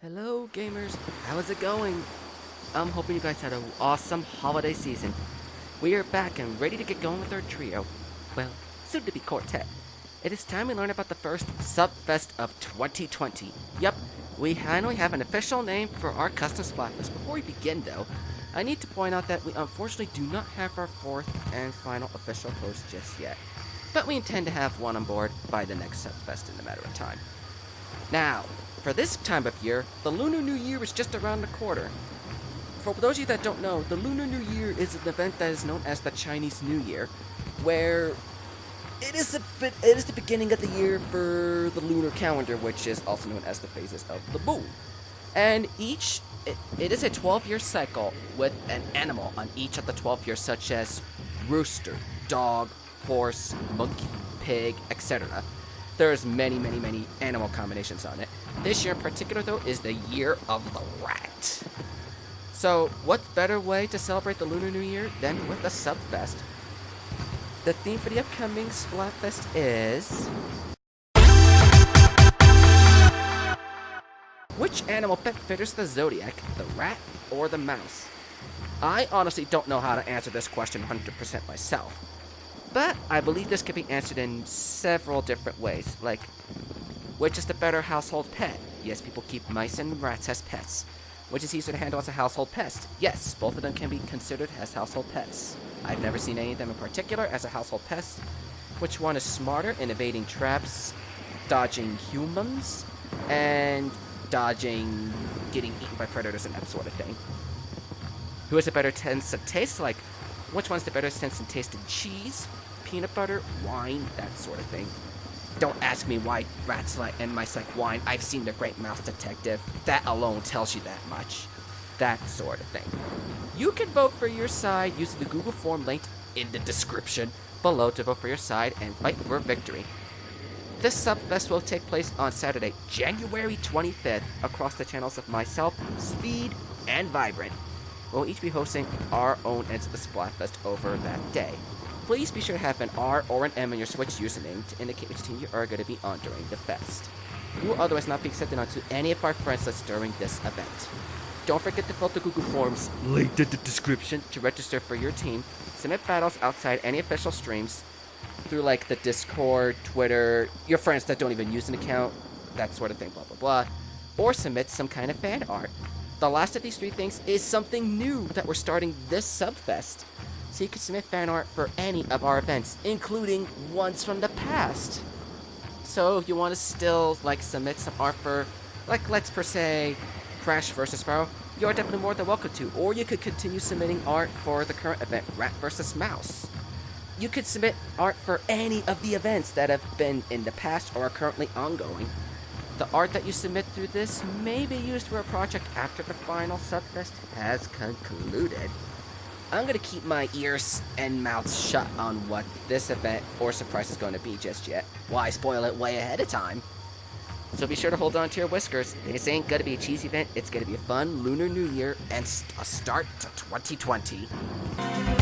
Hello gamers, how's it going? I'm hoping you guys had an awesome holiday season. We are back and ready to get going with our trio. Well, soon to be quartet. It is time we learn about the first Subfest of 2020. Yep, we finally have an official name for our custom Splatfest. Before we begin though, I need to point out that we unfortunately do not have our fourth and final official host just yet. But we intend to have one on board by the next Subfest in a matter of time. Now, for this time of year, the Lunar New Year is just around the corner. For those of you that don't know, the Lunar New Year is an event that is known as the Chinese New Year, where it is the beginning of the year for the lunar calendar, which is also known as the phases of the moon. And it is a 12-year cycle with an animal on each of the 12 years, such as rooster, dog, horse, monkey, pig, etc. There's many animal combinations on it. This year in particular, though, is the year of the rat. So, what better way to celebrate the Lunar New Year than with a Subfest? The theme for the upcoming Splatfest is... which animal pet fits the zodiac, the rat or the mouse? I honestly don't know how to answer this question 100% myself. But I believe this could be answered in several different ways, like, which is the better household pet? Yes, people keep mice and rats as pets. Which is easier to handle as a household pest? Yes, both of them can be considered as household pets. I've never seen any of them in particular as a household pest. Which one is smarter in evading traps, dodging humans, and dodging getting eaten by predators and that sort of thing? Who has a better sense of taste? Like, which one's the better sense and taste in cheese, peanut butter, wine, that sort of thing? Don't ask me why rats and mice like wine. I've seen The Great Mouse Detective. That alone tells you that much. That sort of thing. You can vote for your side using the Google form linked in the description below to vote for your side and fight for victory. This Subfest will take place on Saturday, January 25th, across the channels of myself, Speed, and Vibrant. We'll each be hosting our own ends of the Splatfest over that day. Please be sure to have an R or an M in your Switch username to indicate which team you are going to be on during the fest. You will otherwise not be accepted onto any of our friends lists during this event. Don't forget to fill out the Google Forms linked in the description to register for your team. Submit battles outside any official streams through like the Discord, Twitter, your friends that don't even use an account, that sort of thing, blah blah blah. Or submit some kind of fan art. The last of these three things is something new that we're starting this Subfest. So you can submit fan art for any of our events, including ones from the past. So if you want to still like submit some art for, like let's per se, Crash vs. Sparrow, you're definitely more than welcome to. Or you could continue submitting art for the current event, Rat vs. Mouse. You could submit art for any of the events that have been in the past or are currently ongoing. The art that you submit through this may be used for a project after the final Subfest has concluded. I'm going to keep my ears and mouth shut on what this event or surprise is going to be just yet. Why spoil it way ahead of time? So be sure to hold on to your whiskers. This ain't going to be a cheesy event. It's going to be a fun Lunar New Year and a start to 2020.